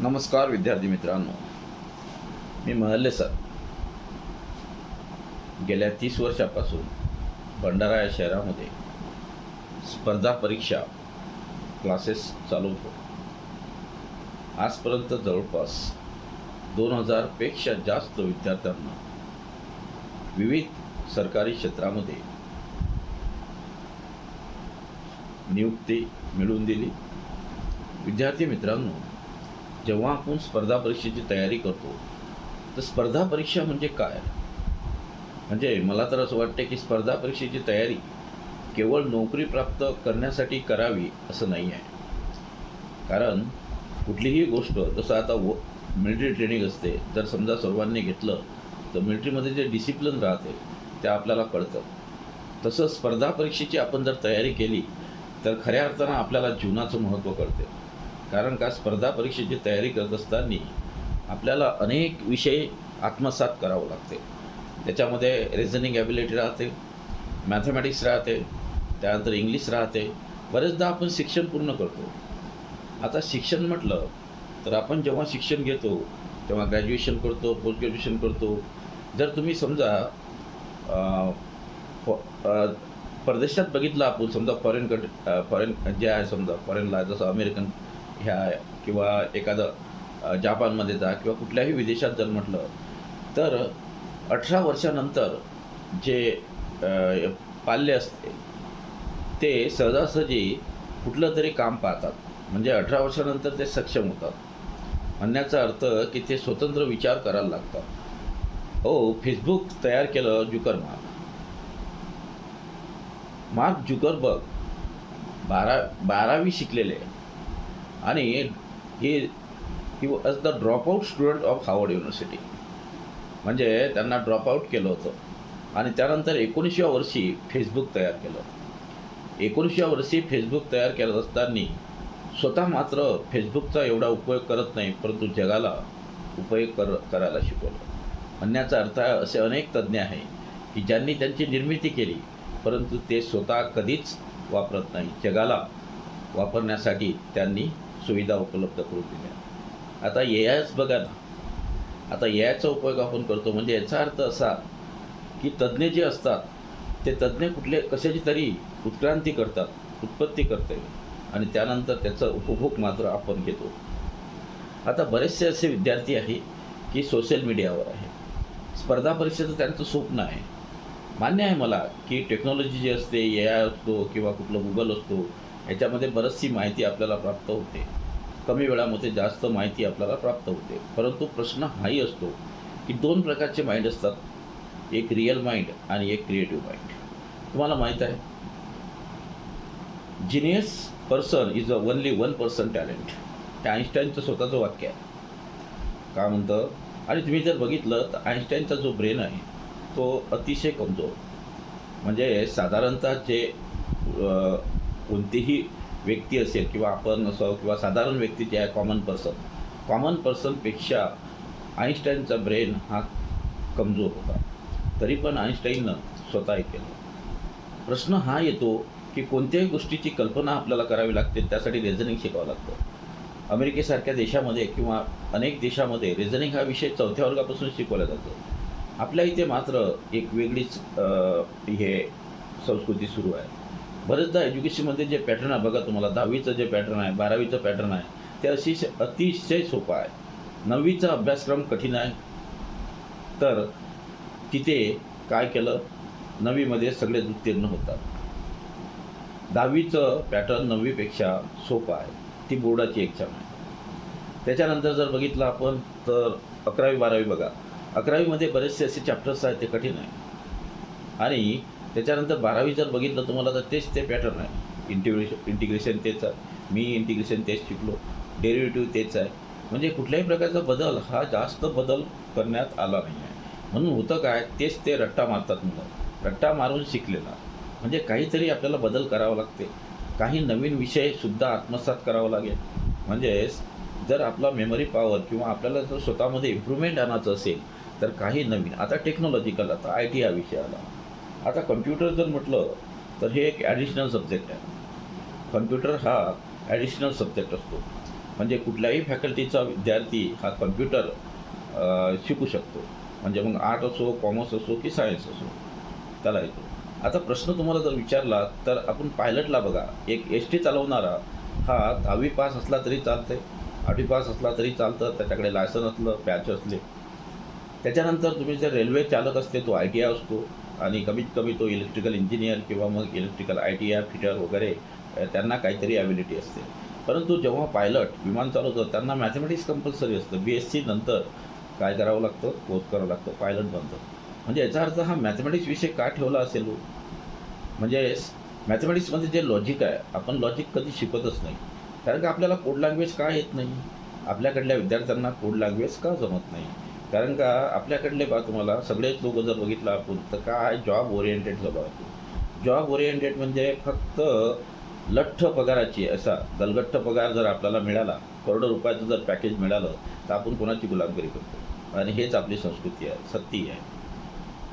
नमस्कार विद्यार्थी मित्रांनो, मी महल्ले सर. गेल्या 30 वर्षापासून भंडारा या शहरामध्ये स्पर्धा परीक्षा क्लासेस चालवतो. आजपर्यंत जवळपास 2000 पेक्षा जास्त विद्यार्थ्यांना विविध सरकारी क्षेत्रामध्ये नियुक्ती मिळवून दिली. विद्यार्थी मित्रांनो, जेव्हा आपण स्पर्धा परीक्षेची तयारी करतो तर स्पर्धा परीक्षा म्हणजे काय? म्हणजे मला तर असं वाटते की स्पर्धा परीक्षेची तयारी केवळ नोकरी प्राप्त करण्यासाठी करावी असं नाही आहे. कारण कुठलीही गोष्ट, जसं आता मिलिटरी ट्रेनिंग असते, जर समजा सर्वांनी घेतलं तर मिलिटरीमध्ये जे डिसिप्लिन राहते ते आपल्याला कळतं. तसं स्पर्धा परीक्षेची आपण जर तयारी केली तर खऱ्या अर्थानं आपल्याला जीवनाचं महत्त्व कळते. कारण का, स्पर्धा परीक्षेची तयारी करत असताना आपल्याला अनेक विषय आत्मसात करावं लागते. त्याच्यामध्ये रिझनिंग ॲबिलिटी राहते, मॅथमॅटिक्स राहते, त्यानंतर इंग्लिश राहते. बरेचदा आपण शिक्षण पूर्ण करतो. आता शिक्षण म्हटलं तर आपण जेव्हा शिक्षण घेतो तेव्हा ग्रॅज्युएशन करतो, पोस्ट ग्रॅज्युएशन करतो. जर तुम्ही समजा परदेशात बघितलं, आपण समजा फॉरेन जे आहे, समजा फॉरेनला जसं अमेरिकन ह्या किंवा एखादं जापानमध्ये जा किंवा कुठल्याही विदेशात जर म्हटलं तर 18 वर्षानंतर जे पाल्य असते ते सहजासहजी कुठलं तरी काम पाहतात. म्हणजे 18 वर्षानंतर ते सक्षम होतात. म्हणण्याचा अर्थ की ते स्वतंत्र विचार करायला लागतात. फेसबुक तयार केलं मार्क जुकरबर्ग 12वी शिकलेले, आणि he was the dropout student of Harvard university. म्हणजे त्यांना ड्रॉपआउट केलं होतं आणि त्यानंतर 19व्या वर्षी फेसबुक तयार केलं. 19व्या वर्षी फेसबुक तयार करत असताना स्वतः मात्र फेसबुकचा एवढा उपयोग करत नाही, परंतु जगाला उपयोग करायला शिकवलं. म्हणण्याचा अर्थ असे अनेक तज्ज्ञ आहे की ज्यांनी त्यांची निर्मिती केली, परंतु ते स्वतः कधीच वापरत नाही. जगाला वापरण्यासाठी त्यांनी सुविधा उपलब्ध करून दिल्या. आता एआयच बघा ना. आता एआयचा उपयोग आपण करतो, म्हणजे याचा अर्थ असा की तज्ज्ञ जे असतात ते तज्ज्ञ कशाची तरी उत्क्रांती करतात, उत्पत्ती करते, आणि त्यानंतर त्याचा उपभोग मात्र आपण घेतो. आता बरेचसे असे विद्यार्थी आहे की सोशल मीडियावर आहे. स्पर्धा परीक्षेचं त्यांचं स्वप्न आहे. मान्य आहे मला की टेक्नॉलॉजी जी असते, एआय असतो किंवा कुठलं गुगल असतो, याच्यामध्ये बरीचशी माहिती आपल्याला प्राप्त होते. कमी वेळामध्ये जास्त माहिती आपल्याला प्राप्त होते. परंतु प्रश्न हाही असतो की 2 प्रकारचे माइंड असतात, एक रिअल माइंड आणि एक क्रिएटिव्ह माइंड. तुम्हाला माहीत आहे, genius person is only 1% talent. ते आईन्स्टाईनचं स्वतःचं वाक्य आहे. का म्हणतं? आणि तुम्ही जर बघितलं तर आईन्स्टाईनचा जो ब्रेन आहे तो अतिशय कमजोर. म्हणजे साधारणतः जे कोणतीही व्यक्ती असेल किंवा आपण असो किंवा साधारण व्यक्ती जे आहे, कॉमन पर्सनपेक्षा आईन्स्टाईनचा ब्रेन हा कमजोर होता. तरी पण आईन्स्टाईननं स्वतः केलं. प्रश्न हा येतो की कोणत्याही गोष्टीची कल्पना आपल्याला करावी लागते, त्यासाठी रिझनिंग शिकावं लागतं. अमेरिकेसारख्या देशामध्ये किंवा अनेक देशामध्ये रिझनिंग हा विषय 4थ्या वर्गापासून शिकवला जातो. आपल्या इथे मात्र एक वेगळीच हे संस्कृती सुरू आहे. बरेचदा एज्युकेशनमध्ये जे पॅटर्न आहे बघा, तुम्हाला 10वीचं जे पॅटर्न आहे, 12वीचं पॅटर्न आहे, ते अतिशय सोपं आहे. 9वीचा अभ्यासक्रम कठीण आहे. तर तिथे काय केलं, 9वीमध्ये सगळे उत्तीर्ण होतात. 10वीचं पॅटर्न 9वीपेक्षा सोपं आहे. ती बोर्डाची एक्झाम आहे. त्याच्यानंतर जर बघितलं आपण तर 11वी 12वी बघा. 11वीमध्ये बरेचसे असे चॅप्टर्स आहेत, ते कठीण आहे. आणि त्याच्यानंतर 12वी जर बघितलं तुम्हाला तर तेच ते पॅटर्न आहे. इंटिग्रेशन तेच आहे. मी इंटिग्रेशन तेच शिकलो. डेरिव्हेटिव्ह तेच आहे. म्हणजे कुठल्याही प्रकारचा बदल हा जास्त बदल करण्यात आला नाही आहे. म्हणून होतं काय, तेच ते रट्टा मारतात मुलं. रट्टा मारून शिकलेला. म्हणजे काहीतरी आपल्याला बदल करावा लागते. काही नवीन विषयसुद्धा आत्मसात करावा लागेल. म्हणजे जर आपला मेमरी पॉवर किंवा आपल्याला जर स्वतःमध्ये इम्प्रूव्हमेंट आणायचं असेल तर काही नवीन, आता टेक्नॉलॉजिकल, आता IT हा विषय आला. आता कम्प्युटर जर म्हटलं तर हे एक ॲडिशनल सब्जेक्ट आहे. कम्प्युटर हा ॲडिशनल सब्जेक्ट असतो. म्हणजे कुठल्याही फॅकल्टीचा विद्यार्थी हा कम्प्युटर शिकू शकतो. म्हणजे मग आर्ट असो, कॉमर्स असो की सायन्स असो, त्याला येतो. आता प्रश्न तुम्हाला जर विचारला तर आपण पायलटला बघा, एक एस टी चालवणारा हा 10वी पास असला तरी चालतंय, 8वी पास असला तरी चालतं, त्याच्याकडे लायसन असलं, बॅच असले. त्याच्यानंतर तुम्ही जर रेल्वे चालक असते, तो आय टी आय असतो आणि कमीत कमी तो इलेक्ट्रिकल इंजिनियर किंवा मग electrical I T I fitter वगैरे त्यांना काहीतरी ॲबिलिटी असते. परंतु जेव्हा पायलट विमान चालवतो त्यांना मॅथमॅटिक्स कंपल्सरी असतं. BSc नंतर काय करावं लागतं, कोर्स करावं लागतं, पायलट बनतं. म्हणजे याचा अर्थ हा मॅथमॅटिक्स विषय का ठेवला असेल हो? म्हणजे मॅथमॅटिक्समध्ये जे लॉजिक आहे, आपण लॉजिक कधी शिकतच नाही. कारण का आपल्याला कोड लँग्वेज का येत नाही? आपल्याकडल्या विद्यार्थ्यांना कोड लँग्वेज का जमत नाही? कारण का आपल्याकडले तुम्हाला सगळेच लोक जर बघितलं आपण तर काय जॉब ओरिएंटेड झालो आहे. जॉब ओरिएंटेड म्हणजे फक्त लठ्ठ पगाराची, असा गलगठ्ठ पगार जर आपल्याला मिळाला, करोडो रुपयाचं जर पॅकेज मिळालं तर आपण कोणाची गुलामगिरी करतो. आणि हेच आपली संस्कृती आहे, सत्य आहे.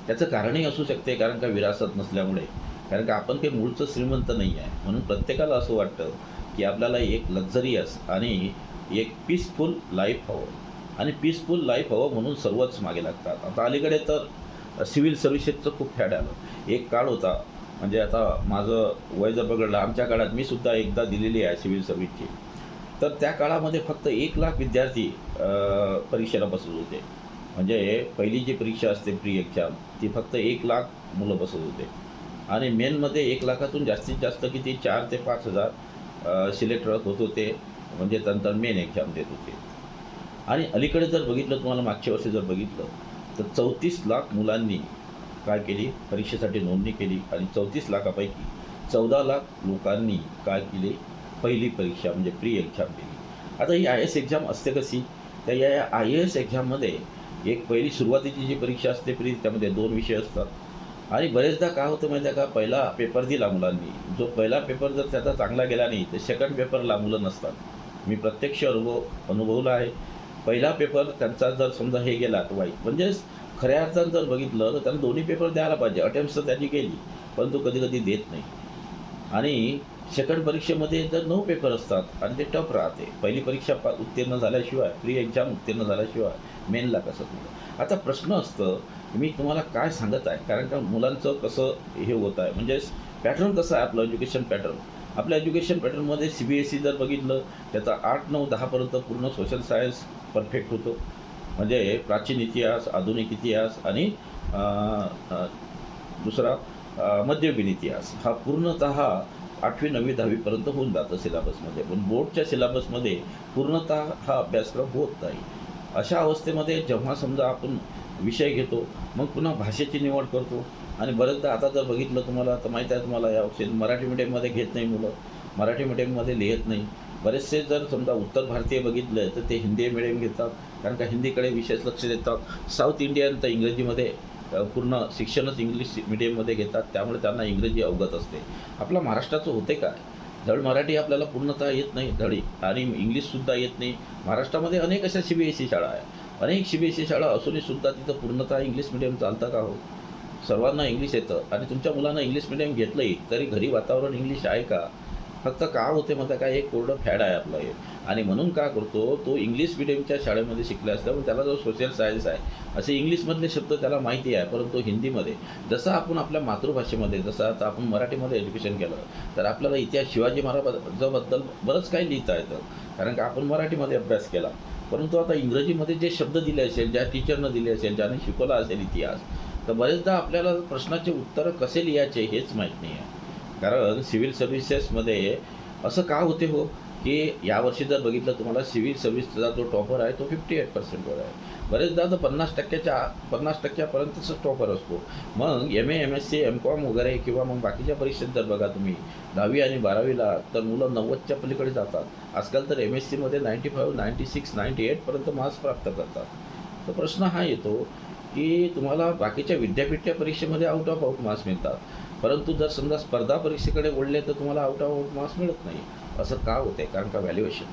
त्याचं कारणही असू शकते, कारण का विरासत नसल्यामुळे. कारण का आपण काही मूळचं श्रीमंत नाही आहे, म्हणून प्रत्येकाला असं वाटतं की आपल्याला एक लक्झरियस आणि एक पीसफुल लाईफ हवं. आणि पीसफुल लाईफ हवं म्हणून सर्वच मागे लागतात. आता अलीकडे तर सिव्हिल सर्व्हिसेसचं खूप फॅड आलं. एक काळ होता, म्हणजे आता माझं वय जर बघडलं, आमच्या काळात मी सुद्धा एकदा दिलेली आहे सिव्हिल सर्व्हिसची. तर त्या काळामध्ये फक्त 1,00,000 विद्यार्थी परीक्षेला बसत होते. म्हणजे पहिली जी परीक्षा असते प्री एक्झाम, ती फक्त 1,00,000 मुलं बसत होते. आणि मेनमध्ये 1,00,000तून जास्तीत जास्त किती 4,000 ते 5,000 सिलेक्ट होत होते. म्हणजे नंतर मेन एक्झाम देत होते. आणि अलीकडे जर बघितलं, तुम्हाला मागच्या वर्षी जर बघितलं तर 34,00,000 मुलांनी काय केली, परीक्षेसाठी नोंदणी केली. आणि 34,00,000पैकी 14,00,000 लोकांनी काय केली, पहिली परीक्षा म्हणजे प्री एक्झाम दिली. आता ही आय एस एक्झाम असते कशी, तर या आय एस एक्झाममध्ये एक पहिली सुरुवातीची जी परीक्षा असते प्री, त्यामध्ये 2 विषय असतात. आणि बरेचदा काय होतं माहिती आहे का, पहिला पेपर दिला मुलांनी, जो पहिला पेपर जर त्याचा चांगला गेला नाही तर सेकंड पेपरला मुलं नसतात. मी प्रत्यक्ष अनुभवला आहे. पहिला पेपर त्यांचा जर समजा हे गेला तर वाईट. म्हणजेच खऱ्या अर्थानं जर बघितलं तर त्यांना दोन्ही पेपर द्यायला पाहिजे. अटेम्प्ट्स तर त्यांनी केली, परंतु कधी-कधी देत नाही. आणि सेकंड परीक्षेमध्ये जर 9 पेपर असतात आणि ते टफ राहते. पहिली परीक्षा उत्तीर्ण झाल्याशिवाय, प्री एक्झाम उत्तीर्ण झाल्याशिवाय मेनला कसं दिलं. आता प्रश्न असतं, मी तुम्हाला काय सांगत आहे, कारण का मुलांचं कसं हे होत आहे, म्हणजेच पॅटर्न कसं आहे आपलं एज्युकेशन पॅटर्न. आपल्या एज्युकेशन पॅटर्नमध्ये CBSE जर बघितलं, त्याचा 8, 9, 10पर्यंत पूर्ण सोशल सायन्स परफेक्ट होतं. म्हणजे प्राचीन इतिहास, आधुनिक इतिहास आणि अ, अ, दुसरा मध्ययुगीन इतिहास हा पूर्णतः 8वी, 9वी, 10वीपर्यंत होऊन जातं सिलेबसमध्ये. पण बोर्डच्या सिलेबसमध्ये पूर्णतः हा अभ्यासक्रम होत नाही. अशा अवस्थेमध्ये जेव्हा समजा आपण विषय घेतो, मग पुन्हा भाषेची निवड करतो. आणि बरेचदा आता जर बघितलं तुम्हाला तर माहीत आहे तुम्हाला, यावर्षी मराठी मीडियममध्ये घेत नाही मुलं, मराठी मीडियममध्ये लिहित नाही. बरेचसे जर समजा उत्तर भारतीय बघितलं तर ते हिंदी मीडियम घेतात, कारण का हिंदीकडे विशेष लक्ष देतात. साऊथ इंडियन तर इंग्रजीमध्ये पूर्ण शिक्षणच इंग्लिश मीडियममध्ये घेतात, त्यामुळे त्यांना इंग्रजी अवगत असते. आपल्या महाराष्ट्राचं होते काय, धड मराठी आपल्याला पूर्णतः येत नाही धडी, आणि इंग्लिशसुद्धा येत नाही. महाराष्ट्रामध्ये अनेक अशा CBSE शाळा आहे, अनेक CBSE शाळा असूनहीसुद्धा तिथं पूर्णतः इंग्लिश मिडियम चालतं का हो? सर्वांना इंग्लिश येतं आणि तुमच्या मुलांना इंग्लिश मिडियम घेतलंही तरी घरी वातावरण इंग्लिश आहे का? फक्त का होते मग काय, एक कोरडं फॅड आहे आपलं हे. आणि म्हणून काय करतो तो, इंग्लिश मिडियमच्या शाळेमध्ये शिकला असल्यामुळे त्याला जो सोशल सायन्स आहे असे इंग्लिशमधले शब्द त्याला माहिती आहे, परंतु हिंदीमध्ये जसं आपण आपल्या मातृभाषेमध्ये, जसं आता आपण मराठीमध्ये एज्युकेशन केलं तर आपल्याला इतिहास शिवाजी महाराजांबद्दल बरंच काही लिहिता येतं, कारण का आपण मराठीमध्ये अभ्यास केला. परंतु आता इंग्रजीमध्ये जे शब्द दिले असेल, ज्या टीचरनं दिले असेल, ज्याने शिकवला असेल इतिहास, तर बरेचदा आपल्याला प्रश्नाचे उत्तरं कसे लिहायचे हेच माहीत नाही आहे. कारण सिव्हिल सर्व्हिसेसमध्ये असं का होते हो, की यावर्षी जर बघितलं तुम्हाला, सिव्हिल सर्व्हिसचा जो टॉपर आहे तो 58%वर आहे. बरेचदा तर 50%पर्यंतच टॉपर असतो. मग MA, MSc, MCOM वगैरे किंवा मग बाकीच्या परीक्षेत जर बघा तुम्ही 10वी आणि 12वीला, तर मुलं 90च्या पलीकडे जातात. आजकाल तर MScमध्ये 95, 96, 98पर्यंत मार्क्स प्राप्त करतात. तर प्रश्न हा येतो की तुम्हाला बाकीच्या विद्यापीठच्या परीक्षेमध्ये आउट ऑफ मार्क्स मिळतात, परंतु जर समजा स्पर्धा परीक्षेकडे वळले तर तुम्हाला आउट ऑफ मार्क्स मिळत नाही. असं का होते, कारण का व्हॅल्युएशन.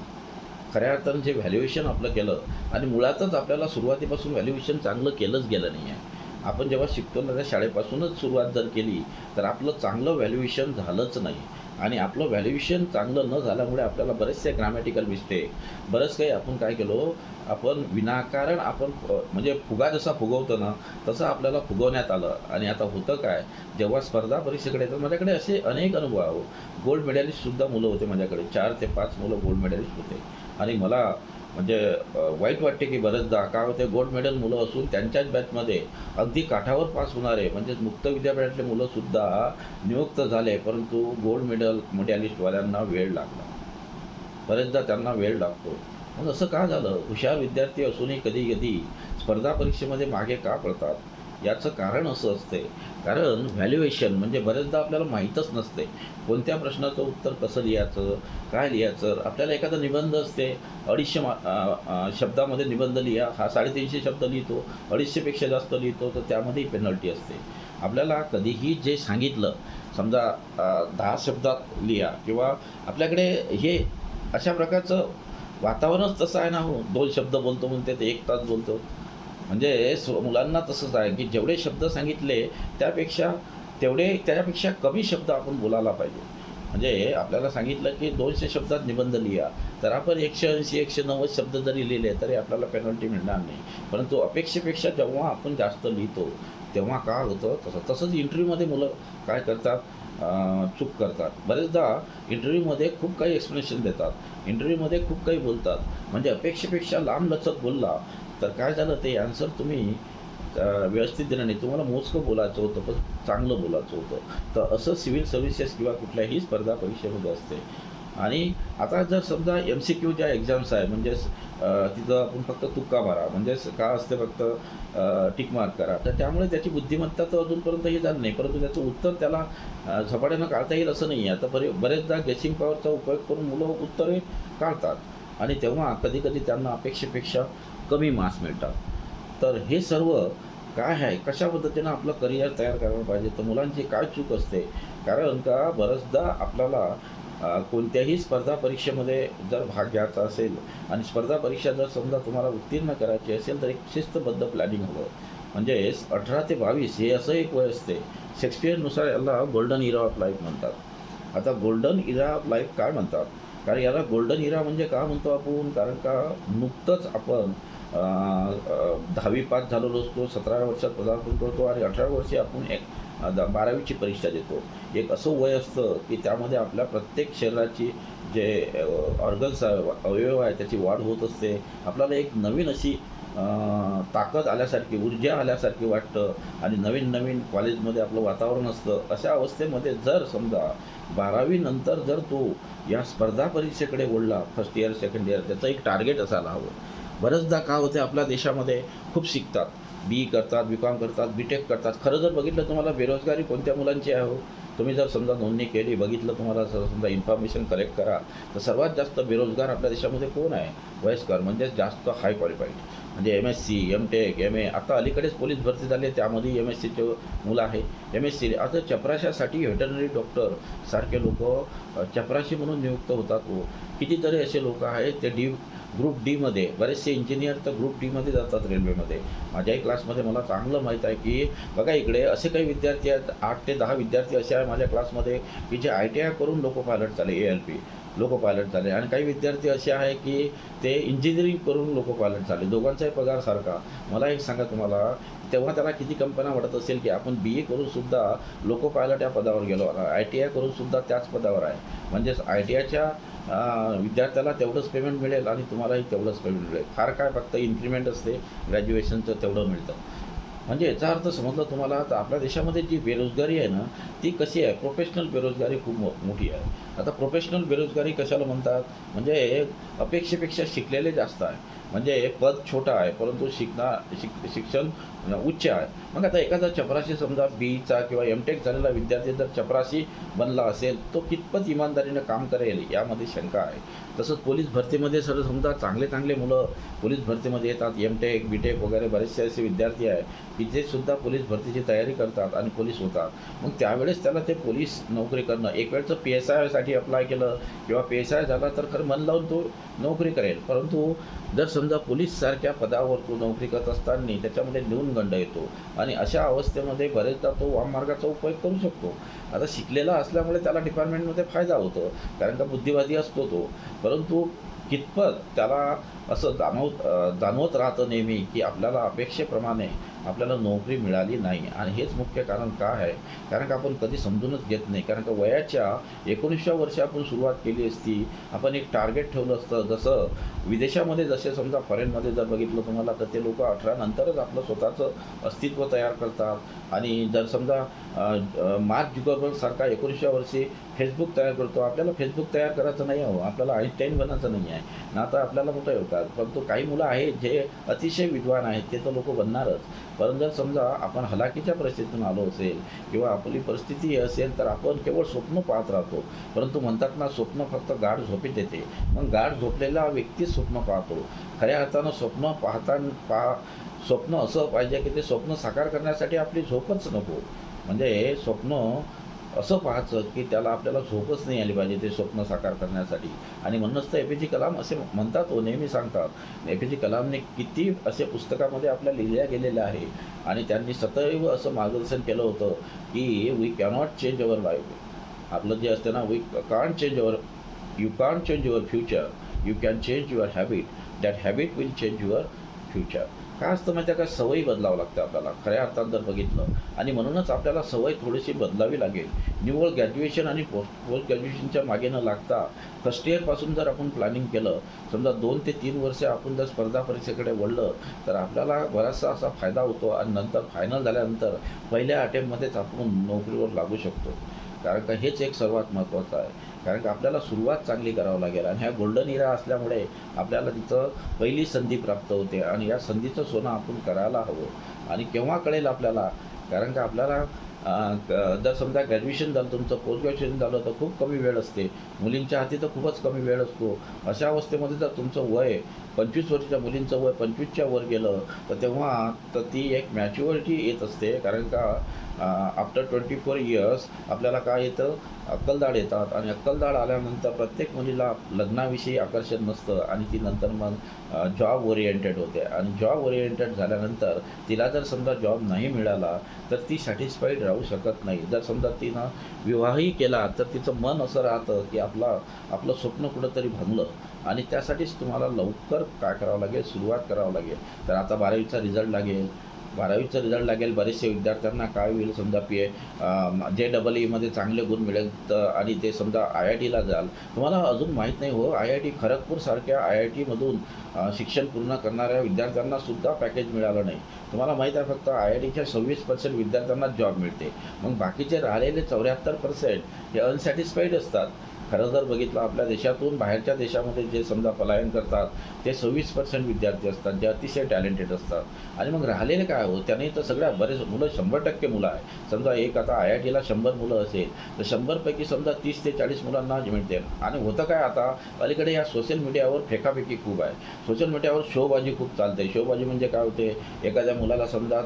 खऱ्या अर्थानं जे व्हॅल्युएशन आपलं केलं, आणि मुळातच आपल्याला सुरुवातीपासून व्हॅल्युएशन चांगलं केलंच गेलं नाही आहे. आपण जेव्हा शिकतो ना त्या शाळेपासूनच सुरुवात जर केली तर आपलं चांगलं व्हॅल्युएशन झालंच नाही. आणि आपलं व्हॅल्युएशन चांगलं न झाल्यामुळे आपल्याला बरेचसे ग्रामॅटिकल मिस्टेक, बरंच काही आपण काय केलो, आपण विनाकारण आपण म्हणजे फुगा जसा फुगवतो ना, तसं आपल्याला फुगवण्यात आलं. आणि आता होतं काय, जेव्हा स्पर्धा परीक्षेकडे येतात, माझ्याकडे असे अनेक अनुभव आहे. गोल्ड मेडलिस्टसुद्धा मुलं होते माझ्याकडे, 4 ते 5 मुलं गोल्ड मेडलिस्ट होते. आणि मला म्हणजे वाईट वाटते की बरेचदा काय होते, गोल्ड मेडल मुलं असून त्यांच्याच बॅचमध्ये अगदी काठावर पास होणारे म्हणजे मुक्त विद्यापीठातले मुलंसुद्धा नियुक्त झाले, परंतु गोल्ड मेडलिस्टवाल्यांना वेळ लागला. बरेचदा त्यांना वेळ लागतो. मग असं का झालं? हुशार विद्यार्थी असूनही कधी-कधी स्पर्धा परीक्षेमध्ये मागे का पडतात? याचं कारण असं असते, कारण व्हॅल्युएशन म्हणजे बरेचदा आपल्याला माहीतच नसते. कोणत्या प्रश्नाचं उत्तर कसं लिहायचं, काय लिहायचं? आपल्याला एखादा निबंध असते, 250 शब्दामध्ये निबंध लिहा. हा 350 शब्द लिहितो, 250 पेक्षा जास्त लिहितो, तर त्यामध्येही पेनल्टी असते. आपल्याला कधीही जे सांगितलं, समजा 10 शब्दात लिहा किंवा आपल्याकडे हे अशा प्रकारचं वातावरणच तसं आहे ना हो. 2 शब्द बोलतो म्हणून ते 1 तास बोलतो. म्हणजे मुलांना तसंच आहे की जेवढे शब्द सांगितले त्यापेक्षा त्याच्यापेक्षा कमी शब्द आपण बोलायला पाहिजे. म्हणजे आपल्याला सांगितलं की 200 शब्दात निबंध लिहा, तर आपण 180-190 शब्द जरी लिहिले तरी आपल्याला पेनल्टी मिळणार नाही. परंतु अपेक्षेपेक्षा जेव्हा आपण जास्त लिहितो तेव्हा काय होतं, तसंच इंटरव्ह्यूमध्ये मुलं काय करतात, चूक करतात. बरेचदा इंटरव्ह्यूमध्ये खूप काही एक्सप्लेनेशन देतात, इंटरव्ह्यूमध्ये खूप काही बोलतात. म्हणजे अपेक्षेपेक्षा लांबलचक बोलला तर काय झालं, ते ॲन्सर तुम्ही व्यवस्थित दिलं नाही. तुम्हाला मोजकं बोलायचं होतं, पण चांगलं बोलायचं होतं. तर असं सिव्हिल सर्व्हिसेस किंवा कुठल्याही स्पर्धा परीक्षेमध्ये असते. आणि आता जर समजा MCQ ज्या एक्झाम्स आहे, म्हणजेच तिथं आपण फक्त तुक्का मारा, म्हणजेच काय असते, फक्त टिक मार्क करा. तर त्यामुळे त्याची बुद्धिमत्ता तर अजूनपर्यंत हे झालं नाही, परंतु त्याचं उत्तर त्याला झपाट्यानं काढता येईल असं नाही आहे. आता बरेचदा गेसिंग पॉवरचा उपयोग करून मुलं उत्तरे काढतात आणि तेव्हा कधी-कधी त्यांना अपेक्षेपेक्षा कमी मार्क्स मिळतात. तर हे सर्व काय आहे, कशा पद्धतीनं आपलं करिअर तयार करायला पाहिजे, तर मुलांची काय चूक असते, कारण का बऱ्याचदा आपल्याला कोणत्याही स्पर्धा परीक्षेमध्ये जर भाग घ्यायचा असेल आणि स्पर्धा परीक्षा जर समजा तुम्हाला उत्तीर्ण करायची असेल, तर एक शिस्तबद्ध प्लॅनिंग हवं. म्हणजेच 18 ते 22 हे असं एक वय असते. शेक्सपियरनुसार याला गोल्डन इरा ऑफ लाईफ म्हणतात. आता गोल्डन इरा ऑफ लाईफ काय म्हणतात? कारण याला गोल्डन इरा म्हणजे का म्हणतो आपण? कारण का नुकतंच आपण 10वी पास झालेलो असतो, 17व्या वर्षात पदार्पण करतो आणि 18व्या वर्षी आपण 12वीची परीक्षा देतो. एक असं वय असतं की त्यामध्ये आपल्या प्रत्येक शरीराची जे ऑर्गन्स अवयव आहे त्याची वाढ होत असते. आपल्याला एक नवीन अशी ताकद आल्यासारखी, ऊर्जा आल्यासारखी वाटतं आणि नवीन नवीन कॉलेजमध्ये आपलं वातावरण असतं. अशा अवस्थेमध्ये जर समजा 12वी नंतर जर तो या स्पर्धा परीक्षेकडे वळला, फर्स्ट इयर, सेकंड इयर, त्याचं एक टार्गेट असायला हवं. बऱ्याचदा काय होते, आपल्या देशामध्ये खूप शिकतात, BE करतात, BCom करतात, BTech करतात. खरं जर बघितलं तुम्हाला बेरोजगारी कोणत्या मुलांची आहे हो? तुम्ही जर समजा नोंदणी केली, बघितलं, तुम्हाला समजा इन्फॉर्मेशन कलेक्ट करा, तर सर्वात जास्त बेरोजगार आपल्या देशामध्ये कोण आहे? वयस्कर, म्हणजे जास्त हाय क्वालिफाईड, म्हणजे MSc, MTech, MA. आता अलीकडेच पोलीस भरती झाली, त्यामध्ये MScचे मुलं आहे. MSc आता चपराशासाठी व्हेटरनरी डॉक्टर सारखे लोक चपराशी म्हणून नियुक्त होतात हो. कितीतरी असे लोक आहेत, ते ग्रुप डीमध्ये, बरेचसे इंजिनियर तर ग्रुप डीमध्ये जातात रेल्वेमध्ये. माझ्याही क्लासमध्ये मला चांगलं माहीत आहे की बघा, इकडे असे काही विद्यार्थी आहेत, 8 ते 10 विद्यार्थी असे आहे माझ्या क्लासमध्ये की जे ITI करून लोको पायलट झाले, ALP लोको पायलट झाले. आणि काही विद्यार्थी असे आहे की ते इंजिनिअरिंग करून लोको पायलट झाले. दोघांचाही पगार सारखा. मला एक सांगा तुम्हाला, तेव्हा त्याला किती कल्पना वाटत असेल की आपण BA करूनसुद्धा लोको पायलट या पदावर गेलो, ITI करूनसुद्धा त्याच पदावर आहे. म्हणजेच ITIच्या विद्यार्थ्याला तेवढंच पेमेंट मिळेल आणि तुम्हालाही तेवढंच पेमेंट मिळेल. फार काय, फक्त इन्क्रिमेंट असते, ग्रॅज्युएशनचं तेवढं मिळतं. म्हणजे याचा अर्थ समजलं तुम्हाला. तर आपल्या देशामध्ये जी बेरोजगारी आहे ना, ती कशी आहे, प्रोफेशनल बेरोजगारी खूप मोठी आहे. आता प्रोफेशनल बेरोजगारी कशाला म्हणतात? म्हणजे अपेक्षेपेक्षा शिकलेले जास्त आहे. म्हणजे पद छोटं आहे, परंतु शिक्षण उच्च आहे. मग आता एखादा चपराशी, समजा BEचा किंवा MTech झालेला विद्यार्थी जर चपराशी बनला असेल, तो कितपत इमानदारीनं काम करेल यामध्ये शंका आहे. तसंच पोलीस भरतीमध्ये समजा चांगले मुलं पोलीस भरतीमध्ये येतात, MTech, BTech वगैरे बरेचसे असे विद्यार्थी आहे की जे सुद्धा पोलीस भरतीची तयारी करतात आणि पोलीस होतात. मग त्यावेळेस त्याला ते पोलीस नोकरी करणं, एक वेळचं PSIसाठी अप्लाय केलं किंवा PSI झाला तर खरं मन लावून तो नोकरी करेल. परंतु जर समजा पोलीससारख्या पदावर तो नोकरी करत असताना त्याच्यामध्ये न्यूनगंड येतो आणि अशा अवस्थेमध्ये बरेचदा तो वाममार्गाचा उपयोग करू शकतो. आता शिकलेला असल्यामुळे त्याला डिपार्टमेंटमध्ये फायदा होतो, कारण का बुद्धिवादी असतो तो. परंतु कितपत त्याला असं जाणवत राहतं नेहमी की आपल्याला अपेक्षेप्रमाणे आपल्याला नोकरी मिळाली नाही. आणि हेच मुख्य कारण काय आहे, कारण का आपण कधी समजूनच घेत नाही. कारण का वयाच्या 19व्या वर्षी आपण सुरुवात केली असती, आपण एक टार्गेट ठेवलं असतं. जसं विदेशामध्ये जसे समजा फॉरेनमध्ये जर बघितलं तुम्हाला, तर ते लोक 18 नंतरच आपलं स्वतःचं अस्तित्व तयार करतात. आणि जर समजा मार्क झुकरबर्ग सारखा 19व्या वर्षी फेसबुक तयार करतो, आपल्याला फेसबुक तयार करायचं नाही हवं, आपल्याला आईन्स्टाईन बनायचं नाही आहे ना. आता आपल्याला मोठं होतात, परंतु काही मुलं आहेत जे अतिशय विद्वान आहेत, ते तर लोक बनणारच. परंतु जर समजा आपण हलाखीच्या परिस्थितीतून आलो असेल किंवा आपली परिस्थिती ही असेल, तर आपण केवळ स्वप्न पाहत राहतो. परंतु म्हणतात ना, स्वप्न फक्त गाढ झोपेत येते. मग गाढ झोपलेला व्यक्ती स्वप्न पाहतो. खऱ्या अर्थानं स्वप्न असं पाहिजे की ते स्वप्न साकार करण्यासाठी आपली झोपच नको. म्हणजे स्वप्न असं पाहायचं की आपल्याला झोपच नाही आली पाहिजे ते स्वप्न साकार करण्यासाठी. आणि म्हणूनच तर ए.पी.जे कलाम असे म्हणतात, तो नेहमी सांगतात. ए.पी.जे कलामने किती असे पुस्तकामध्ये आपल्या लिहिल्या गेलेल्या आहे. आणि त्यांनी सदैव असं मार्गदर्शन केलं होतं की we cannot change our life. आपलं जे असतं ना, you can't change your future, you can change your habit, that habit will change your future. काय असतं माहिती आहे का, सवयी बदलावं लागतं आपल्याला खऱ्या अर्थात जर बघितलं. आणि म्हणूनच आपल्याला सवय थोडीशी बदलावी लागेल. निव्वळ ग्रॅज्युएशन आणि पोस्ट ग्रॅज्युएशनच्या मागे न लागता फर्स्ट इयरपासून जर आपण प्लॅनिंग केलं, समजा 2 ते 3 वर्ष आपण जर स्पर्धा परीक्षेकडे वळलं, तर आपल्याला बराचसा असा फायदा होतो. आणि नंतर फायनल झाल्यानंतर पहिल्या अटेम्प्टमध्येच आपण नोकरीवर लागू शकतो. कारण का हेच एक सर्वात महत्त्वाचं आहे. कारण का आपल्याला सुरुवात चांगली करावं लागेल. आणि ह्या गोल्डन इरा असल्यामुळे आपल्याला तिथं पहिली संधी प्राप्त होते. आणि या संधीचं सोनं आपण करायला हवं. आणि केव्हा कळेल आपल्याला, कारण का आपल्याला जर समजा ग्रॅज्युएशन झालं तुमचं, पोस्ट ग्रॅज्युएशन झालं, तर खूप कमी वेळ असते. मुलींच्या हाती तर खूपच कमी वेळ असतो. अशा अवस्थेमध्ये जर तुमचं वय 25 वर्षाच्या मुलींचं वय 25च्या वर गेलं, तर तेव्हा तर ती एक मॅच्युरिटी येत असते. कारण का आफ्टर 24 इयर्स आपल्याला काय येतं, अक्कलदाढ येतात. आणि अक्कलदाढ आल्यानंतर प्रत्येक मुलीला लग्नाविषयी आकर्षण नसतं. आणि ती नंतर मग जॉब ओरिएंटेड होते. आणि जॉब ओरिएंटेड झाल्यानंतर तिला जर समजा जॉब नाही मिळाला, तर ती सॅटिस्फाईड राहू शकत नाही. जर समजा तिनं विवाहही केला, तर तिचं मन असं राहतं की आपलं स्वप्न कुठंतरी भंगलं. आणि त्यासाठीच तुम्हाला लवकर काय करावं लागेल, सुरुवात करावं लागेल. तर आता 12वीचा रिझल्ट लागेल. बरेचसे विद्यार्थ्यांना काय होईल, समजा JEE चांगले गुण मिळेल, तर आणि ते समजा IITला जाल. तुम्हाला अजून माहीत नाही हो, IIT खरगपूरसारख्या IITमधून शिक्षण पूर्ण करणाऱ्या विद्यार्थ्यांनासुद्धा पॅकेज मिळालं नाही. तुम्हाला माहीत आहे, फक्त IITच्या 26% विद्यार्थ्यांनाच जॉब मिळते. मग बाकीचे राहिलेले 74% हे अनसॅटिस्फाईड असतात. खरं जर बघितलं, आपल्या देशातून बाहेरच्या देशामध्ये जे समजा पलायन करतात, ते 26% विद्यार्थी असतात, जे अतिशय टॅलेंटेड असतात. आणि मग राहिलेले काय हो, त्यांनी तर सगळ्या बरेच मुलं 100% मुलं आहे. समजा एक आता IITला 100 मुलं असेल, तर 100पैकी समजा 30 ते 40 मुलांना मिळते. आणि होतं काय, आता अलीकडे या सोशल मीडियावर फेकाफेकी खूप आहे. सोशल मीडियावर शोबाजी खूप चालते. शोबाजी म्हणजे काय होते, एखाद्या मुलाला समजा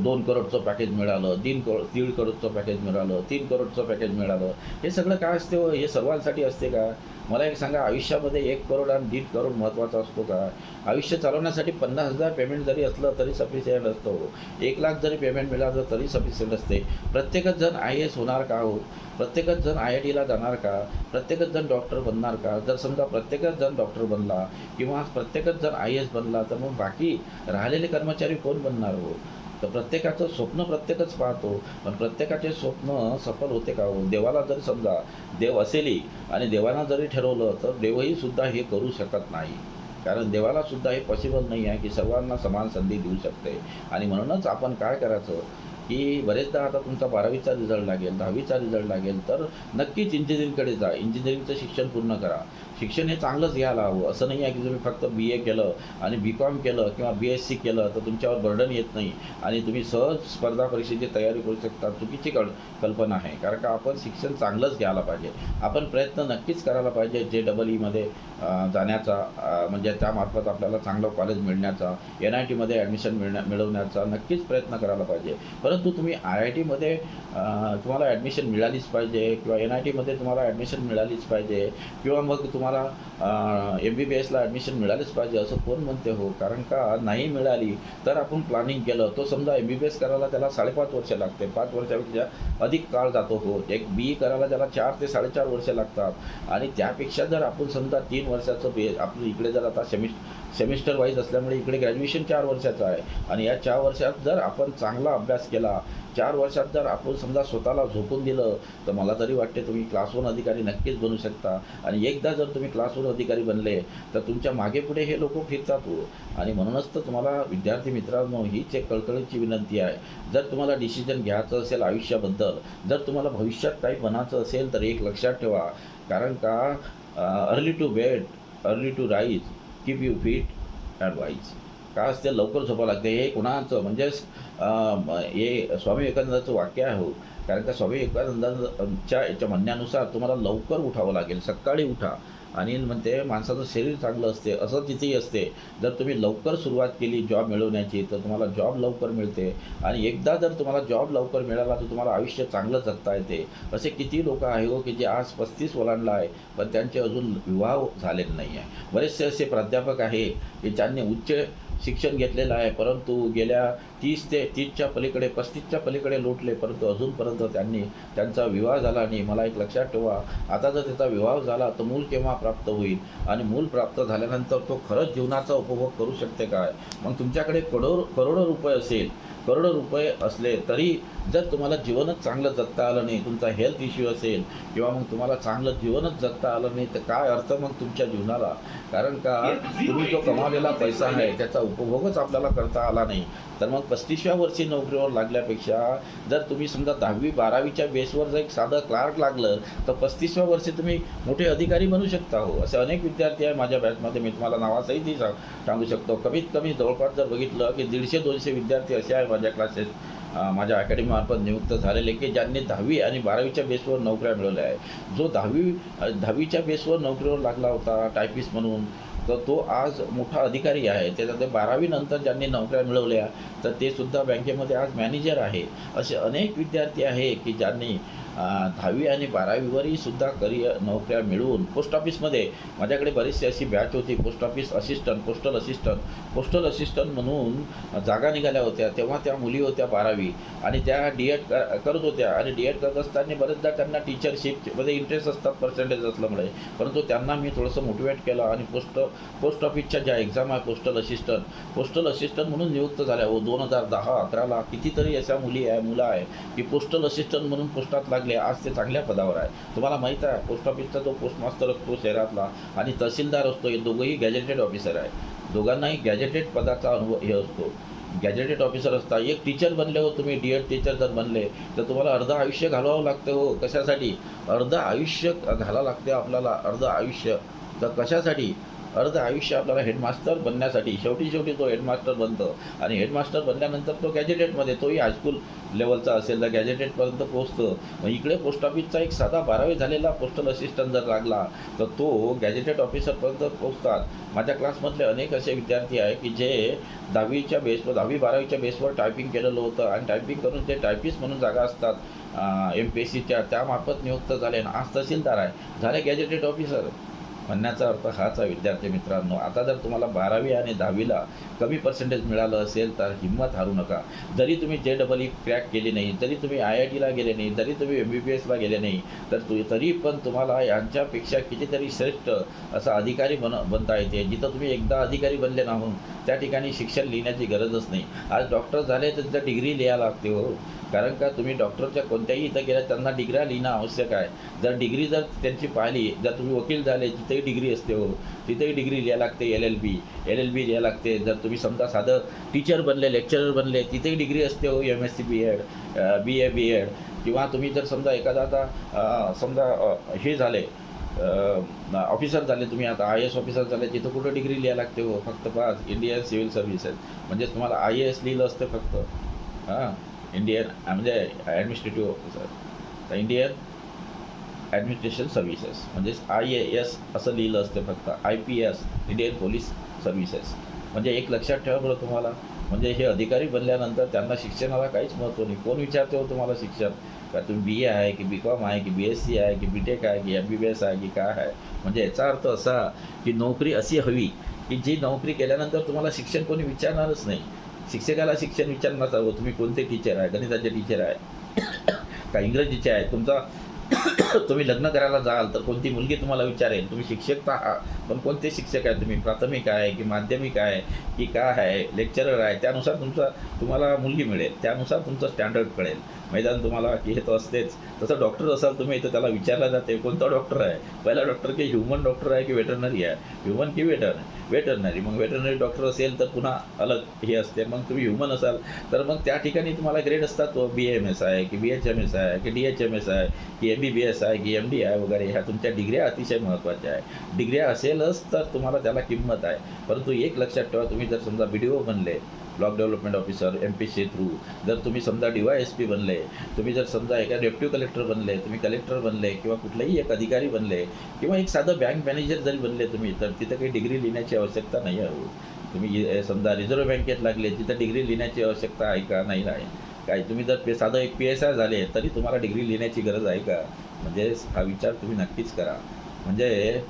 2 करोडचं पॅकेज मिळालं, 1.5 करोडचं पॅकेज मिळालं, 3 करोडचं पॅकेज मिळालं. हे सगळं काय असते हो, हे सर्वांसाठी असते का? मला एक सांगा, आयुष्यामध्ये 1 करोड आणि 1.5 करोड महत्त्वाचा असतो का? आयुष्य चालवण्यासाठी 50,000 पेमेंट जरी असलं तरी सफिशियंट असतो. 1 लाख जरी पेमेंट मिळालं तरी सफिशियंट असते. प्रत्येकच जण IAS होणार का हो? प्रत्येकच जण IITला जाणार का? प्रत्येकच जण डॉक्टर बनणार का? जर समजा प्रत्येकच जण डॉक्टर बनला किंवा प्रत्येकच जण IAS बनला, तर मग बाकी राहिलेले कर्मचारी कोण बनणार हो? तर प्रत्येकाचं स्वप्न प्रत्येकच पाहतो, पण प्रत्येकाचे स्वप्न सफल होते का हो? देवाला जर समजा देव असेलही आणि देवानं जरी ठरवलं, तर देवही सुद्धा हे करू शकत नाही. कारण देवाला सुद्धा हे पॉसिबल नाही आहे की सर्वांना समान संधी देऊ शकते. आणि म्हणूनच आपण काय करायचं की बरेचदा आता तुमचा 12वीचा रिझल्ट लागेल, 10वीचा रिझल्ट लागेल, तर नक्कीच इंजिनिअरिंगकडे जा. इंजिनिअरिंगचं शिक्षण पूर्ण करा. शिक्षण हे चांगलंच घ्यायला हवं. असं नाही आहे की तुम्ही फक्त BA केलं आणि BCom केलं किंवा BSc केलं तर तुमच्यावर बर्डन येत नाही आणि तुम्ही सहज स्पर्धा परीक्षेची तयारी करू शकता. चुकीची कल्पना आहे. कारण का आपण शिक्षण चांगलंच घ्यायला पाहिजे. आपण प्रयत्न नक्कीच करायला पाहिजे JEE जाण्याचा, म्हणजे त्यामार्फत आपल्याला चांगलं कॉलेज मिळण्याचा, NITमध्ये ॲडमिशन मिळवण्याचा नक्कीच प्रयत्न करायला पाहिजे. परंतु तुम्ही IITमध्ये तुम्हाला ॲडमिशन मिळालीच पाहिजे किंवा NITमध्ये तुम्हाला ॲडमिशन मिळालीच पाहिजे किंवा मग तुम्हाला तुम्हाला MBBSला ॲडमिशन मिळालीच पाहिजे असं कोण म्हणते हो? कारण का नाही मिळाली तर आपण प्लॅनिंग केलं तो समजा MBBS करायला त्याला 5.5 वर्ष लागते, 5 वर्षापेक्षा अधिक काळ जातो हो. एक BE करायला त्याला 4 ते 4.5 वर्ष लागतात आणि त्यापेक्षा जर आपण समजा 3 वर्षाचं आपलं इकडे जर आता सेमिस्टर वाईज असल्यामुळे इकडे ग्रॅज्युएशन 4 वर्षाचं आहे आणि या 4 वर्षात जर आपण चांगला अभ्यास केला, 4 वर्षात जर आपण समजा स्वतःला झोकून दिलं तर मला तरी वाटते तुम्ही क्लास 1 अधिकारी नक्कीच बनू शकता. आणि एकदा जर तुम्ही क्लास 1 अधिकारी बनले तर तुमच्या मागे पुढे हे लोक फिरतात हो. आणि म्हणूनच तर तुम्हाला विद्यार्थी मित्रांनो हीच एक कळकळीची विनंती आहे. जर तुम्हाला डिसिजन घ्यायचं असेल आयुष्याबद्दल, जर तुम्हाला भविष्यात काही बनायचं असेल तर एक लक्षात ठेवा, कारण का early to bed early to rise keep you fit and wise. का असते लवकर झोपावं लागते हे कोणाचं म्हणजेच हे स्वामी विवेकानंदाचं वाक्य आहे हो. कारण का स्वामी विवेकानंदांच्या याच्या म्हणण्यानुसार तुम्हाला लवकर उठावं लागेल, सकाळी उठा. आणि म्हणते माणसाचं शरीर चांगलं असते असं तिथेही असते. जर तुम्ही लवकर सुरुवात केली जॉब मिळवण्याची तर तुम्हाला जॉब लवकर मिळते आणि एकदा जर तुम्हाला जॉब लवकर मिळाला तर तुम्हाला आयुष्य चांगलं जगता येते. असे किती लोक आहे हो की जे आज 35 ओलांडला आहे पण त्यांचे अजून विवाह झालेले नाही आहे. बरेचसे असे प्राध्यापक आहे की ज्यांनी उच्च शिक्षण घेतलेलं आहे परंतु गेल्या 30च्या पलीकडे 35च्या पलीकडे लोटले परंतु अजूनपर्यंत त्यांचा विवाह झाला नाही. मला एक लक्षात ठेवा, आता जर त्याचा विवाह झाला तर मूल केव्हा प्राप्त होईल आणि मूल प्राप्त झाल्यानंतर तो खरंच जीवनाचा उपभोग करू शकते काय? मग तुमच्याकडे करोडो रुपये असेल, करोडो रुपये असले तरी जर तुम्हाला जीवनच चांगलं जगता आलं नाही, तुमचा हेल्थ इश्यू असेल किंवा मग तुम्हाला चांगलं जीवनच जगता आलं नाही तर काय अर्थ मग तुमच्या जीवनाला? कारण का तुम्ही जो कमावलेला पैसा आहे त्याचा उपभोगच आपल्याला करता आला नाही तर मग 35व्या वर्षी नोकरीवर लागल्यापेक्षा जर तुम्ही समजा 10वी-12वीच्या बेसवर जर एक साधं क्लार्क लागलं तर 35व्या वर्षी तुम्ही मोठे अधिकारी बनू शकता हो. असे अनेक विद्यार्थी आहे माझ्या बॅचमध्ये, मी तुम्हाला नावासहितही सांगू शकतो. कमीत कमी जवळपास जर बघितलं की 150-200 विद्यार्थी असे आहे माझ्या क्लासेस माझ्या अकॅडमीमार्फत नियुक्त झालेले की ज्यांनी 10वी आणि 12वीच्या बेसवर नोकऱ्या मिळवल्या आहे. जो 10वीच्या बेसवर नोकरीवर लागला होता टायपिस्ट म्हणून तर तो आज मोठा अधिकारी आहे. त्याच्यात 12वी नंतर ज्यांनी नोकऱ्या मिळवल्या तर ते सुद्धा बँकेमध्ये आज मॅनेजर आहे. असे अनेक विद्यार्थी आहे की ज्यांनी 10वी आणि 12वीवरही सुद्धा नोकऱ्या मिळवून पोस्ट ऑफिसमध्ये माझ्याकडे बरीचशी अशी बॅच होती. Post office assistant, postal assistant म्हणून जागा निघाल्या होत्या. तेव्हा त्या मुली होत्या 12वी आणि त्या DED करत होत्या आणि DED करत असताना बरेचदा त्यांना टीचरशिपमध्ये इंटरेस्ट असतात पर्सेंटेज असल्यामुळे, परंतु त्यांना मी थोडंसं मोटिवेट केलं आणि पोस्ट ऑफिसच्या ज्या एक्झाम आहे पोस्टल असिस्टंट म्हणून नियुक्त झाल्या हो. 2010-11ला कितीतरी अशा मुलं आहे की पोस्टल असिस्टंट म्हणून पोस्टात लागले. आज ते चांगल्या पदावर आहे. तुम्हाला माहीत आहे पोस्ट ऑफिसचा जो पोस्टमास्टर असतो शहरातला आणि तहसीलदार असतो हे दोघंही गॅजेटेड ऑफिसर आहे. दोघांनाही गॅजेटेड पदाचा अनुभव हे असतो, गॅजेटेड ऑफिसर असतात. एक टीचर बनले हो तुम्ही, DED टीचर जर बनले तर तुम्हाला अर्ध आयुष्य घालवावं लागतं हो. कशासाठी? अर्ध आयुष्य घालावं लागते आपल्याला, अर्ध आयुष्य. तर कशासाठी? अर्ध आयुष्य आपल्याला हेडमास्टर बनण्यासाठी. शेवटी तो हेडमास्टर बनतो आणि हेडमास्टर बनल्यानंतर तो गॅजेटेडमध्ये, तोही हायस्कूल लेवलचा असेल तर गॅजेटेडपर्यंत पोहोचतो. मग इकडे पोस्ट ऑफिसचा एक साधा 12वी झालेला पोस्टल असिस्टंट जर लागला तर तो गॅजेटेड ऑफिसरपर्यंत पोहोचतात. माझ्या क्लासमधले अनेक असे विद्यार्थी आहे की जे 10वी-12वीच्या बेसवर टायपिंग केलेलं होतं आणि टायपिंग करून ते टायपिस्ट म्हणून जागा असतात MPSCच्या त्यामार्फत नियुक्त झाले आणि आज तहसीलदार आहे, झाले गॅजेटेड ऑफिसर. म्हणण्याचा अर्थ हाच आहे विद्यार्थी मित्रांनो. आता जर तुम्हाला 12वी आणि 10वीला कमी पर्सेंटेज मिळालं असेल तर हिंमत हारू नका. जरी तुम्ही JEE क्रॅक केली नाही, जरी तुम्ही IITला गेले नाही, जरी तुम्ही MBBSला गेले नाही तर तरी पण तुम्हाला यांच्यापेक्षा कितीतरी श्रेष्ठ असा अधिकारी बनता येते. जिथं तुम्ही एकदा अधिकारी बनले ना त्या ठिकाणी शिक्षण लिहिण्याची गरजच नाही. आज डॉक्टर झाले तर तिथं डिग्री लिहायला लागते हो. कारण का तुम्ही डॉक्टरच्या कोणत्याही इथं गेल्या त्यांना डिग्र्या लिहिणं आवश्यक आहे. जर डिग्री जर त्यांची पाहिली, जर तुम्ही वकील झाले तिथेही डिग्री असते हो, तिथेही डिग्री लिहायला लागते. LLB लिहायला लागते. जर तुम्ही समजा साधं टीचर बनले, लेक्चरर बनले तिथेही डिग्री असते हो. MSc B.Ed, BA B.Ed किंवा तुम्ही जर समजा एखादा आता समजा हे झाले ऑफिसर झाले, तुम्ही आता IAS ऑफिसर झाले तिथं कुठं डिग्री लिहायला लागते हो? फक्त पास इंडियन सिव्हिल सर्व्हिसेस म्हणजे तुम्हाला IAS लिहिलं असतं फक्त. इंडियन म्हणजे ॲडमिनिस्ट्रेटिव्ह ऑफिसर, तर इंडियन ॲडमिनिस्ट्रेशन सर्व्हिसेस म्हणजेच IAS असं लिहिलं असतं फक्त. IPS Indian police services. म्हणजे एक लक्षात ठेवा बरं तुम्हाला, म्हणजे हे अधिकारी बनल्यानंतर त्यांना शिक्षणाला काहीच महत्त्व नाही. कोण विचारते हो तुम्हाला शिक्षण? का तुम्ही बी ए आहे की बी कॉम आहे की बी एस सी आहे की बी टेक आहे की एम बी बी एस आहे की काय आहे. म्हणजे याचा अर्थ असा की नोकरी अशी हवी की जी नोकरी केल्यानंतर तुम्हाला शिक्षण कोणी विचारणारच नाही. शिक्षकाला शिक्षण विचारणार हवं तुम्ही कोणते टीचर आहे, गणिताचे टीचर आहे का इंग्रजीचे आहे. तुमचा तुम्ही लग्न करायला जाल तर कोणती मुलगी तुम्हाला विचारेल तुम्ही शिक्षक तर आहात, पण कोणते शिक्षक आहे तुम्ही, प्राथमिक आहे की माध्यमिक आहे की काय आहे, लेक्चरर आहे. त्यानुसार तुम्हाला मुलगी मिळेल, त्यानुसार तुमचं स्टँडर्ड कळेल. मैदान तुम्हाला की हे तर असतेच. तसं डॉक्टर असाल तुम्ही तर त्याला विचारलं जाते कोणता डॉक्टर आहे. पहिला डॉक्टर की ह्युमन डॉक्टर आहे की वेटरनरी आहे, ह्युमन की वेटरनरी. मग वेटरनरी डॉक्टर असेल तर पुन्हा अलग हे असते. मग तुम्ही ह्युमन असाल तर मग त्या ठिकाणी तुम्हाला ग्रेड असतात. तो बी एम एस आहे की बी एच एम एस आहे की डी एच एम एस आहे की एम बी बी एस आहे की एम डी आहे वगैरे. ह्या तुमच्या डिग्र्या अतिशय महत्त्वाच्या आहे. डिग्र्या असेलच तर तुम्हाला त्याला किंमत आहे. परंतु एक लक्षात ठेवा, तुम्ही जर समजा बी डी ओ बनले, block development officer M P S थ्रू, जर तुम्ही समजा DYSP बनले, तुम्ही जर समजा एका डेप्युटी कलेक्टर बनले, तुम्ही कलेक्टर बनले किंवा कुठलेही एक अधिकारी बनले किंवा एक साधं बँक मॅनेजर जरी बनले तुम्ही, तर तिथं काही डिग्री लिहिण्याची आवश्यकता नाही आहे. तुम्ही समजा रिझर्व्ह बँकेत लागले, तिथं डिग्री लिहिण्याची आवश्यकता आहे का? नाही आहे. काय तुम्ही जर साधं एक PSI झाले तरी तुम्हाला डिग्री लिहिण्याची गरज आहे का? म्हणजे हा विचार तुम्ही नक्कीच करा. म्हणजे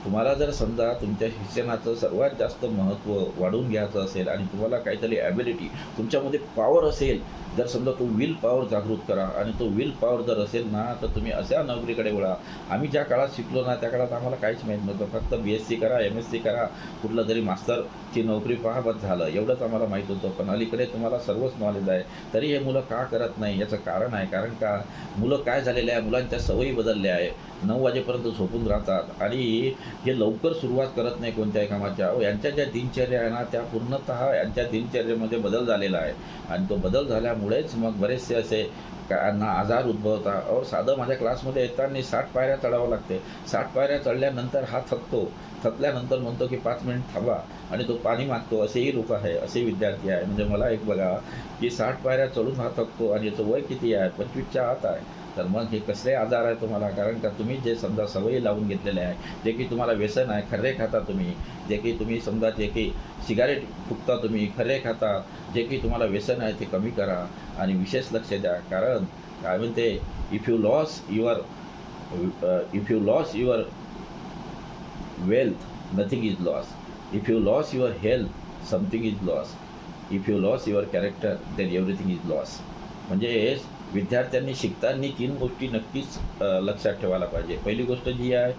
तुम्हाला जर समजा तुमच्या शिक्षणाचं सर्वात जास्त महत्त्व वाढवून घ्यायचं असेल आणि तुम्हाला काहीतरी ॲबिलिटी तुमच्यामध्ये पॉवर असेल, जर समजा तो विल पॉवर जागृत करा. आणि तो विल पॉवर जर असेल ना तर तुम्ही अशा नोकरीकडे वळा. आम्ही ज्या काळात शिकलो ना त्या काळात आम्हाला काहीच माहीत नव्हतं. फक्त BSc करा, MSc करा, कुठलं तरी मास्टरची नोकरी पहा, बस झालं, एवढंच आम्हाला माहीत होतं. पण अलीकडे तुम्हाला सर्वच नॉलेज आहे. तरी हे मुलं का करत नाही याचं कारण आहे. कारण का मुलं काय झालेले आहे, मुलांच्या सवयी बदलल्या आहे. 9 वाजेपर्यंत झोपून राहतात आणि हे लवकर सुरुवात करत नाही कोणत्याही कामाच्या. यांच्या ज्या दिनचर्या आहे ना त्या पूर्णतः यांच्या दिनचर्येमध्ये बदल झालेला आहे. आणि तो बदल झाल्यामुळेच मग बरेचसे असे त्यांना आजार उद्भवतात. साधं माझ्या क्लासमध्ये येताना 60 पायऱ्या चढावं लागते. 60 पायऱ्या चढल्यानंतर हा थकतो. थकल्यानंतर म्हणतो की 5 मिनिट थांबा आणि तो पाणी मागतो. असेही लोक आहे, असे विद्यार्थी आहे. म्हणजे मला एक बघा की 60 पायऱ्या चढून हा थकतो आणि याचं वय किती आहे, 25च्या आत आहे. तर मग हे कसले आजार आहे तुम्हाला? कारण का तुम्ही जे समजा सवयी लावून घेतलेले आहे, जे की तुम्हाला व्यसन आहे, खर्रे खाता तुम्ही, जे की तुम्ही समजा जे की सिगारेट फुकता तुम्ही, खर्रे खाता, जे की तुम्हाला व्यसन आहे ते कमी करा आणि विशेष लक्ष द्या. कारण काय म्हणते, if you loss your wealth nothing is loss. If you loss your health something is loss. If you loss your character then everything is loss. म्हणजे विद्यार्थ्यांनी शिकताना 3 गोष्टी नक्कीच लक्षात ठेवायला पाहिजे. पहिली गोष्ट जी आहे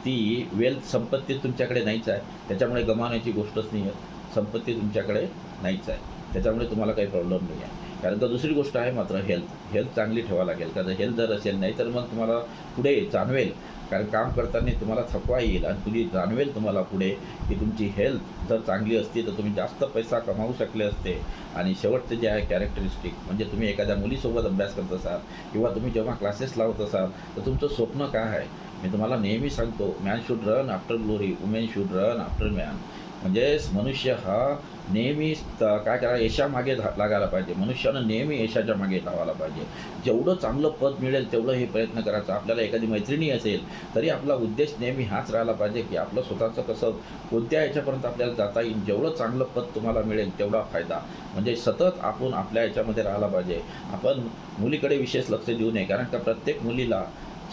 ती वेल्थ, संपत्ती तुमच्याकडे नाहीच आहे, त्याच्यामुळे गमावण्याची गोष्टच नाही आहे. संपत्ती तुमच्याकडे नाहीच आहे, त्याच्यामुळे तुम्हाला काही प्रॉब्लेम नाही आहे. कारण का दुसरी गोष्ट आहे मात्र हेल्थ चांगली ठेवावं लागेल. कारण हेल्थ जर असेल नाही तर मग तुम्हाला पुढे जाणवेल. कारण काम करताना तुम्हाला थकवा येईल आणि तुम्ही जाणवेल तुम्हाला पुढे की तुमची हेल्थ जर चांगली असती तर तुम्ही जास्त पैसा कमावू शकले असते. आणि शेवटचे जे आहे कॅरेक्टरिस्टिक, म्हणजे तुम्ही एखाद्या मुलीसोबत अभ्यास करत असाल किंवा तुम्ही जेव्हा क्लासेस लावत असाल तर तुमचं स्वप्न काय आहे. मी तुम्हाला नेहमी सांगतो, man should run after glory, women should run after man. म्हणजे मनुष्य हा नेहमी काय करा, यशामागे लागायला पाहिजे. मनुष्यानं नेहमी यशाच्या मागे लावायला पाहिजे. जेवढं चांगलं पद मिळेल तेवढं हे प्रयत्न करायचा. आपल्याला एखादी मैत्रिणी असेल तरी आपला उद्देश नेहमी हाच राहिला पाहिजे की आपलं स्वतःचं कसं कोणत्या याच्यापर्यंत आपल्याला जाता येईल. जेवढं चांगलं पद तुम्हाला मिळेल तेवढा फायदा. म्हणजे सतत आपण आपल्या याच्यामध्ये राहायला पाहिजे. आपण मुलीकडे विशेष लक्ष देऊ नये. कारण का प्रत्येक मुलीला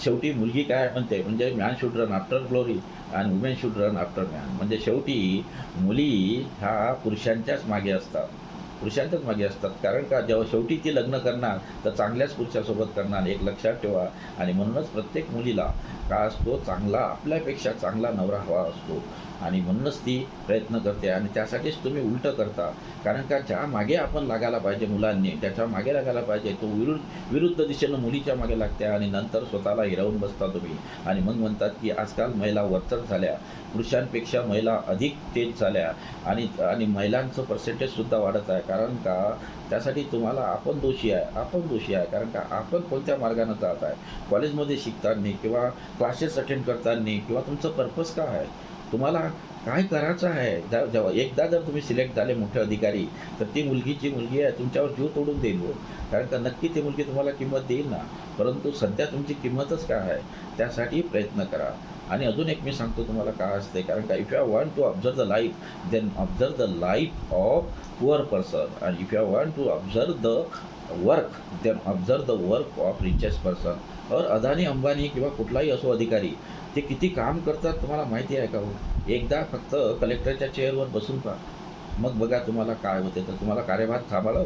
शेवटी मुलगी काय म्हणते, म्हणजे man should run after glory आणि women should run after man. म्हणजे शेवटी मुली ह्या पुरुषांच्याच मागे असतात, पुरुषांच्याच मागे असतात. कारण का जेव्हा शेवटी ती लग्न करणार तर चांगल्याच पुरुषासोबत करणार, एक लक्षात ठेवा. आणि म्हणूनच प्रत्येक मुलीला का असतो, चांगला, आपल्यापेक्षा चांगला नवरा हवा असतो. आणि म्हणूनच ती प्रयत्न करते आणि त्यासाठीच तुम्ही उलटं करता. कारण का ज्या मागे आपण लागायला पाहिजे मुलांनी, त्याच्या मागे लागायला पाहिजे, तो विरुद्ध दिशेनं मुलीच्या मागे लागते आणि नंतर स्वतःला हिरावून बसता तुम्ही. आणि मग म्हणतात की आजकाल महिला वरचढ झाल्या, पुरुषांपेक्षा महिला अधिक तेज झाल्या आणि महिलांचं पर्सेंटेजसुद्धा वाढत आहे. कारण का त्यासाठी तुम्हाला आपण दोषी आहे. कारण का आपण कोणत्या मार्गानं जात आहे, कॉलेजमध्ये शिकताना किंवा क्लासेस अटेंड करताना किंवा तुमचं पर्पज काय आहे, तुम्हाला काय करायचं आहे. जेव्हा एकदा जर तुम्ही सिलेक्ट झाले मोठे अधिकारी तर ती मुलगी आहे तुमच्यावर जीव तोडून देईल हो. कारण का नक्की ती मुलगी तुम्हाला किंमत देईल ना. परंतु सध्या तुमची किंमतच काय आहे त्यासाठी प्रयत्न करा. आणि अजून एक मी सांगतो तुम्हाला काय असते. कारण का if you want to observe the life then observe the life of poor person. आणि if you want to observe the work then observe the work of richest person. और अदानी अंबानी किंवा कुठलाही असो अधिकारी, ते किती काम करतात तुम्हाला माहिती आहे का हो? एकदा फक्त कलेक्टरच्या चेअरवर बसून पहा, मग बघा तुम्हाला काय होते. तर तुम्हाला कार्यभार सांभाळा.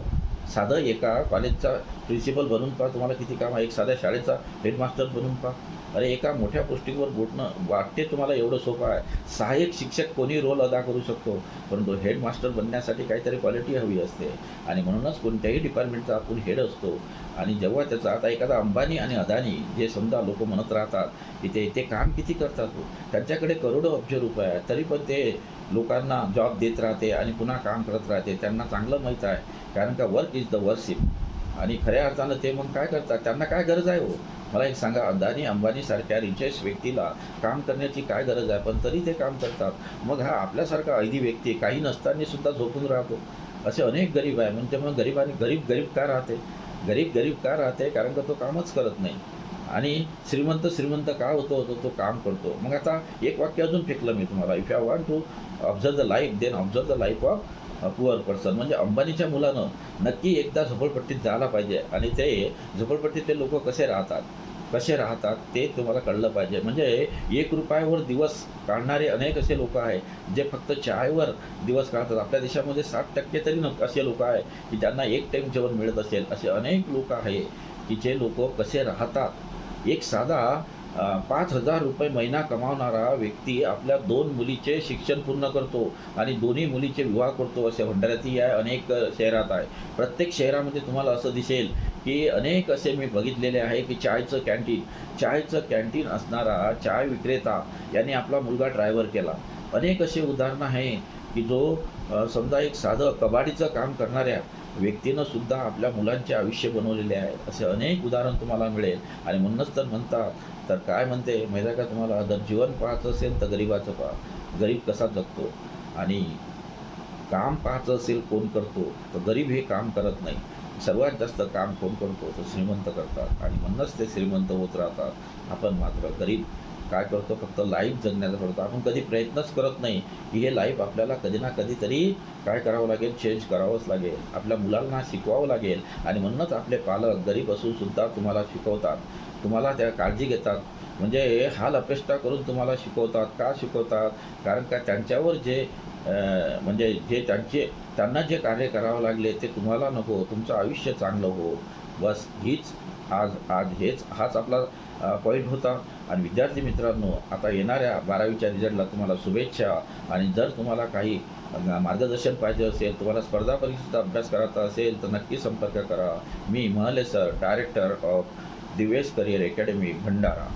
साधं एका कॉलेजचा प्रिन्सिपल बनून पहा, तुम्हाला किती काम आहे. एक साध्या शाळेचा हेडमास्टर बनून पहा. अरे एका मोठ्या पोस्टिंगवर बोटणं वाटते तुम्हाला एवढं सोपं आहे. सहाय्यक शिक्षक कोणी रोल अदा करू शकतो, परंतु हेडमास्टर बनण्यासाठी काहीतरी क्वालिटी हवी असते. आणि म्हणूनच कोणत्याही डिपार्टमेंटचा आपण हेड असतो. आणि जेव्हा त्याचा आता एखादा अंबानी आणि अदानी, जे समजा लोक म्हणत राहतात की ते काम किती करतात हो, त्यांच्याकडे करोडो अब्ज रुपये आहेत, तरी पण ते लोकांना जॉब देत राहते आणि पुन्हा काम करत राहते. त्यांना चांगलं माहीत आहे, कारण का वर्क इज द वर्शिप. आणि खऱ्या अर्थानं ते मग काय करतात, त्यांना काय गरज आहे हो? मला एक सांगा, अदानी अंबानीसारख्या रिचेस्ट व्यक्तीला काम करण्याची काय गरज आहे, पण तरी ते काम करतात. मग हा आपल्यासारखा ऐदी व्यक्ती काही नसताना सुद्धा झोपून राहतो. असे अनेक गरीब आहे. म्हणजे मग गरीब गरीब का राहते? गरीब का राहते? कारण का तो कामच करत नाही. आणि श्रीमंत का होतो? तो काम करतो. मग आता एक वाक्य अजून फेकलं मी तुम्हाला. If I want to observe the life, then observe the life of poor person. म्हणजे अंबानीच्या मुलानं नक्की एकदा झोपडपट्टीत जायला पाहिजे, आणि ते झोपडपट्टीत ते लोक कसे राहतात ते तुम्हाला कळलं पाहिजे. म्हणजे ₹1 दिवस काढणारे अनेक असे लोक आहे, जे फक्त चायवर दिवस काढतात. आपल्या देशामध्ये 60% तरी असे लोक आहे की ज्यांना एक टाईम जेवण मिळत असेल. असे अनेक लोक आहे की जे लोक कसे राहतात. एक साधा ₹5,000 महिना कमावणारा व्यक्ती आपल्या 2 मुलीचे शिक्षण पूर्ण करतो आणि दोन्ही मुलीचे विवाह करतो. असे भंडाऱ्यातही आहे, अनेक शहरात आहे. प्रत्येक शहरामध्ये तुम्हाला असं दिसेल की अनेक असे मी बघितलेले आहे की चायचं कॅन्टीन असणारा चाय विक्रेता याने आपला मुलगा ड्रायव्हर केला. अनेक असे उदाहरणं आहे की जो समजा एक साधं कबाडीचं काम करणाऱ्या व्यक्तीनं सुद्धा आपल्या मुलांचे आयुष्य बनवलेले आहे. असे अनेक उदाहरण तुम्हाला मिळेल. आणि म्हणूनच तर म्हणतात, तर काय म्हणते माहिती आहे का तुम्हाला, जर जीवन पाहायचं असेल तर गरिबाचं पहा. गरीब कसा जगतो. आणि काम पाहायचं असेल कोण करतो, तर गरीब हे काम करत नाही. सर्वात जास्त काम कोण करतो, तर श्रीमंत करतात. आणि म्हणूनच ते श्रीमंत होत राहतात. आपण मात्र गरीब काय करतो, फक्त लाईफ जगण्याचा करतो. आपण कधी प्रयत्नच करत नाही की हे लाईफ आपल्याला कधी ना कधी तरी काय करावं लागेल, चेंज करावंच लागेल. आपल्या मुलांना शिकवावं लागेल. आणि म्हणूनच आपले पालक गरीब असूनसुद्धा तुम्हाला शिकवतात, तुम्हाला त्या काळजी घेतात. म्हणजे हाल अपेष्टा करून तुम्हाला शिकवतात. का शिकवतात? कारण का त्यांच्यावर जे म्हणजे जे त्यांना जे कार्य करावं लागले ते तुम्हाला नको, तुमचं आयुष्य चांगलं हो. बस हीच हाच आपला पॉईंट होता. आणि विद्यार्थी मित्रांनो, आता येणाऱ्या 12वीच्या रिझल्टला तुम्हाला शुभेच्छा. आणि जर तुम्हाला काही मार्गदर्शन पाहिजे असेल, तुम्हाला स्पर्धा परीक्षेचा अभ्यास करायचा असेल, तर नक्की संपर्क करा. मी Mahale sir, director of Divesh career academy, Bhandara.